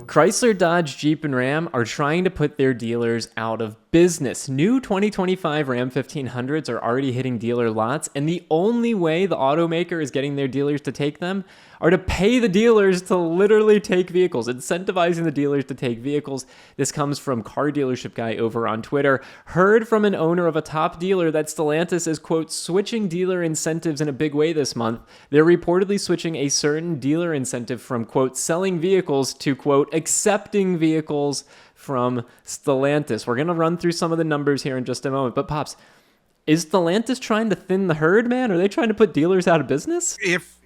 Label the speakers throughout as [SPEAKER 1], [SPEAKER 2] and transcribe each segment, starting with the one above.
[SPEAKER 1] Chrysler, Dodge, Jeep, and Ram are trying to put their dealers out of business. New 2025 Ram 1500s are already hitting dealer lots, and the only way the automaker is getting their dealers to take them are to pay the dealers to literally take vehicles, incentivizing the dealers to take vehicles. This comes from Car Dealership Guy over on Twitter. Heard from an owner of a top dealer that Stellantis is, quote, switching dealer incentives in a big way this month. They're reportedly switching a certain dealer incentive from, quote, selling vehicles to, quote, accepting vehicles from Stellantis. We're going to run through some of the numbers here in just a moment. But Pops, is Stellantis trying to thin the herd, man? Are they trying to put dealers out of business?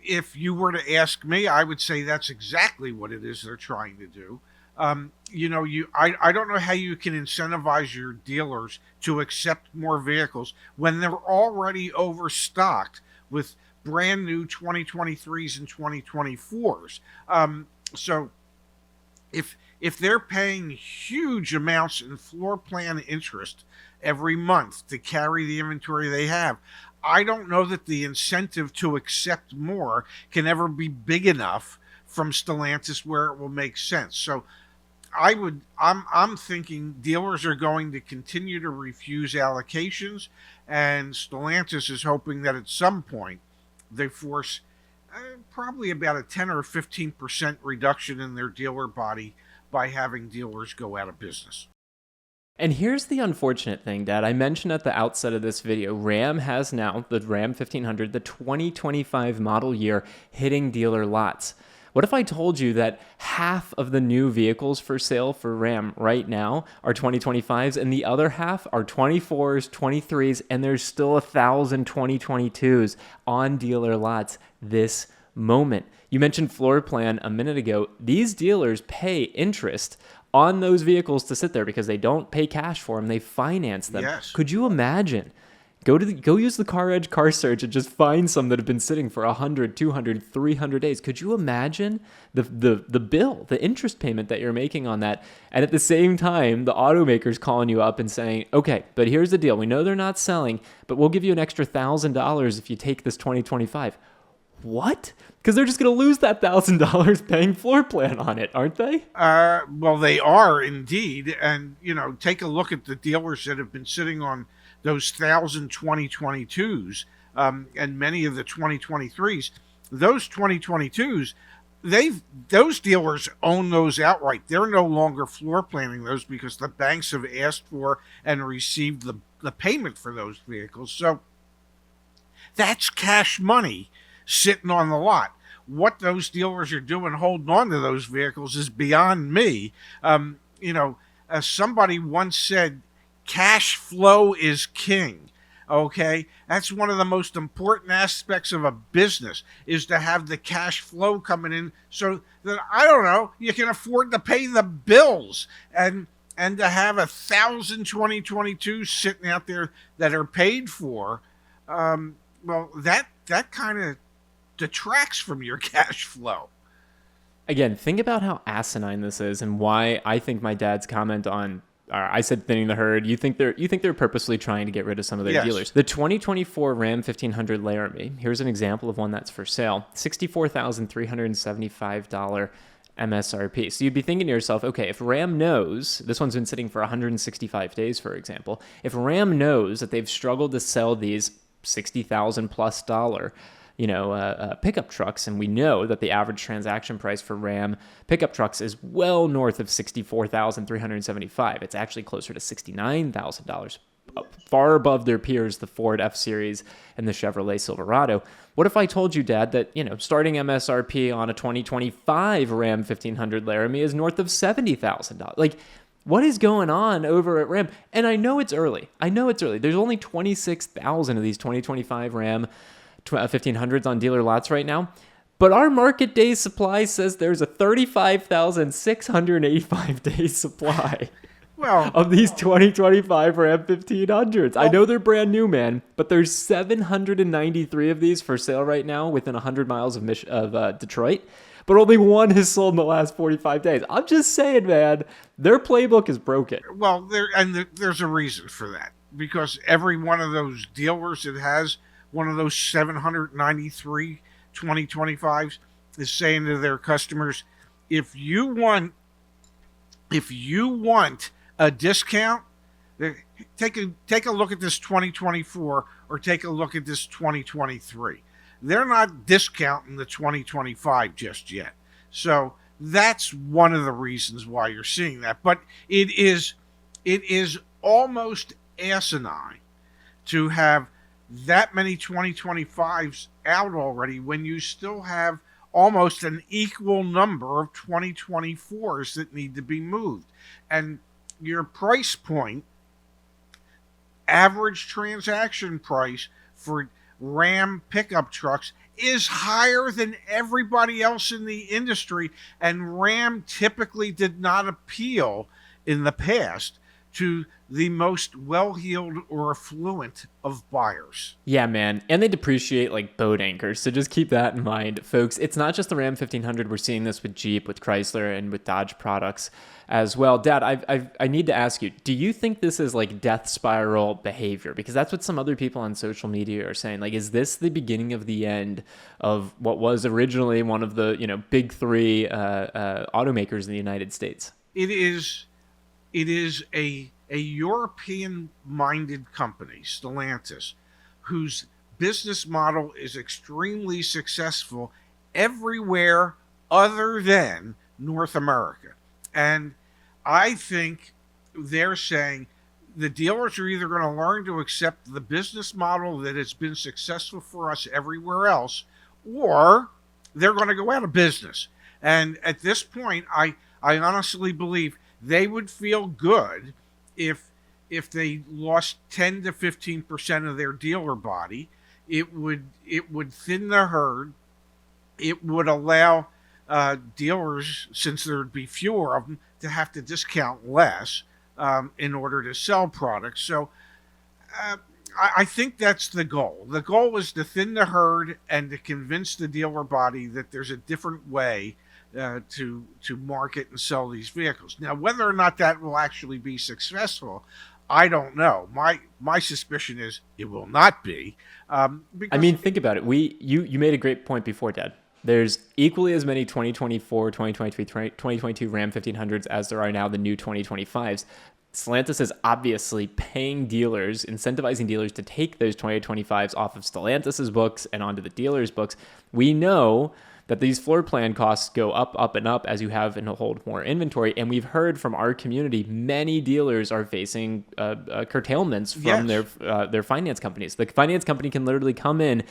[SPEAKER 2] If you were to ask me, I would say that's exactly what it is they're trying to do. I don't know how you can incentivize your dealers to accept more vehicles when they're already overstocked with brand new 2023s and 2024s. So if they're paying huge amounts in floor plan interest every month to carry the inventory they have, I don't know that the incentive to accept more can ever be big enough from Stellantis where it will make sense. So I'm thinking dealers are going to continue to refuse allocations, and Stellantis is hoping that at some point they force probably about a 10 or 15% reduction in their dealer body by having dealers go out of business.
[SPEAKER 1] And here's the unfortunate thing, Dad. I mentioned at the outset of this video, Ram has now, the Ram 1500, the 2025 model year, hitting dealer lots. What if I told you that half of the new vehicles for sale for Ram right now are 2025s and the other half are 24s, 23s, and there's still 1,000 2022s on dealer lots this moment? You mentioned floor plan a minute ago. These dealers pay interest on those vehicles to sit there because they don't pay cash for them. They finance them.
[SPEAKER 2] Yes.
[SPEAKER 1] Could you imagine? Go use the CarEdge car search and just find some that have been sitting for 100, 200, 300 days. Could you imagine the bill, the interest payment that you're making on that? And at the same time, the automaker's calling you up and saying, okay, but here's the deal. We know they're not selling, but we'll give you an extra $1,000 if you take this 2025. What? Because they're just going to lose that $1,000 paying floor plan on it, aren't they?
[SPEAKER 2] Well, they are indeed. And, take a look at the dealers that have been sitting on those 1,000 2022s and many of the 2023s. Those 2022s, those dealers own those outright. They're no longer floor planning those because the banks have asked for and received the payment for those vehicles. So that's cash money sitting on the lot. What those dealers are doing holding on to those vehicles is beyond me. Somebody once said, cash flow is king. Okay, that's one of the most important aspects of a business, is to have the cash flow coming in so that, I don't know, you can afford to pay the bills and to have 1,000 2022 sitting out there that are paid for. Well, that kind of detracts from your cash flow.
[SPEAKER 1] Again, think about how asinine this is and why I think my dad's comment on, I said thinning the herd, you think they're purposely trying to get rid of some of their dealers. The 2024 Ram 1500 Laramie, here's an example of one that's for sale, $64,375 MSRP. So you'd be thinking to yourself, okay, if Ram knows, this one's been sitting for 165 days, for example, if Ram knows that they've struggled to sell these $60,000 plus pickup trucks, and we know that the average transaction price for Ram pickup trucks is well north of $64,375. It's actually closer to $69,000, far above their peers, the Ford F-Series and the Chevrolet Silverado. What if I told you, Dad, that starting MSRP on a 2025 Ram 1500 Laramie is north of $70,000? Like, what is going on over at Ram? And I know it's early. There's only 26,000 of these 2025 Ram 1500s on dealer lots right now. But our market day supply says there's a 35,685 day supply of these 2025 Ram 1500s. I know they're brand new, man, but there's 793 of these for sale right now within 100 miles of Detroit. But only one has sold in the last 45 days. I'm just saying, man, their playbook is broken.
[SPEAKER 2] Well, there's a reason for that. Because every one of those dealers that has one of those 793 2025s is saying to their customers, if you want If you want a discount, take a look at this 2024 or take a look at this 2023. They're not discounting the 2025 just yet. So that's one of the reasons why you're seeing that. But it is almost asinine to have that many 2025s out already when you still have almost an equal number of 2024s that need to be moved. And your price point, average transaction price for Ram pickup trucks, is higher than everybody else in the industry. And Ram typically did not appeal in the past to the most well heeled or affluent of buyers.
[SPEAKER 1] Yeah, man. And they depreciate like boat anchors. So just keep that in mind, folks. It's not just the Ram 1500. We're seeing this with Jeep, with Chrysler, and with Dodge products as well. Dad, I need to ask you, do you think this is like death spiral behavior? Because that's what some other people on social media are saying. Like, is this the beginning of the end of what was originally one of the, big three automakers in the United States?
[SPEAKER 2] It is a European minded company, Stellantis, whose business model is extremely successful everywhere other than North America. And I think they're saying the dealers are either going to learn to accept the business model that has been successful for us everywhere else, or they're going to go out of business. And at this point, I honestly believe they would feel good if they lost 10 to 15% of their dealer body. It would thin the herd. It would allow dealers, since there'd be fewer of them, to have to discount less in order to sell products. So I think that's the goal. The goal is to thin the herd and to convince the dealer body that there's a different way to market and sell these vehicles. Now, whether or not that will actually be successful, I don't know. My suspicion is it will not be.
[SPEAKER 1] I mean, think about it. You made a great point before, Dad. There's equally as many 2024, 2023, 2022 Ram 1500s as there are now the new 2025s. Stellantis is obviously paying dealers, incentivizing dealers to take those 2025s off of Stellantis's books and onto the dealers' books. We know that these floor plan costs go up, up, and up as you have and hold more inventory. And we've heard from our community, many dealers are facing curtailments from their finance companies. The finance company can literally come in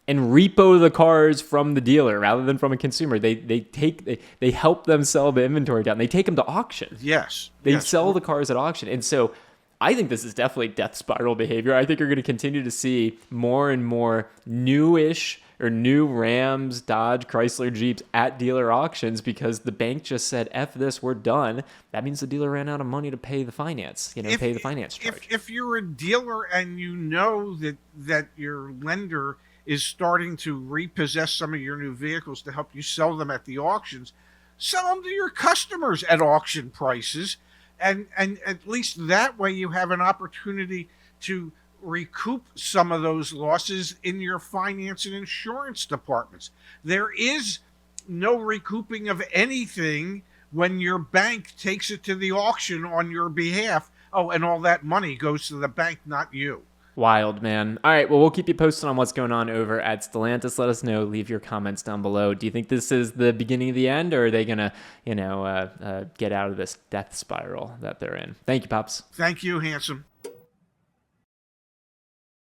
[SPEAKER 1] and repo the cars from the dealer rather than from a consumer. They help them sell the inventory down. They take them to auction.
[SPEAKER 2] Yes.
[SPEAKER 1] They sell the cars at auction. And so I think this is definitely death spiral behavior. I think you're going to continue to see more and more newish or new Rams, Dodge, Chrysler, Jeeps at dealer auctions because the bank just said, F this, we're done. That means the dealer ran out of money to pay the finance, pay the finance charge.
[SPEAKER 2] If you're a dealer and you know that your lender is starting to repossess some of your new vehicles to help you sell them at the auctions, sell them to your customers at auction prices. And at least that way you have an opportunity to recoup some of those losses in your finance and insurance departments. There is no recouping of anything when your bank takes it to the auction on your behalf. Oh, and all that money goes to the bank, not you.
[SPEAKER 1] Wild, man. All right, well, we'll keep you posted on what's going on over at Stellantis. Let us know. Leave your comments down below. Do you think this is the beginning of the end, or are they going to, get out of this death spiral that they're in? Thank you, Pops.
[SPEAKER 2] Thank you, handsome.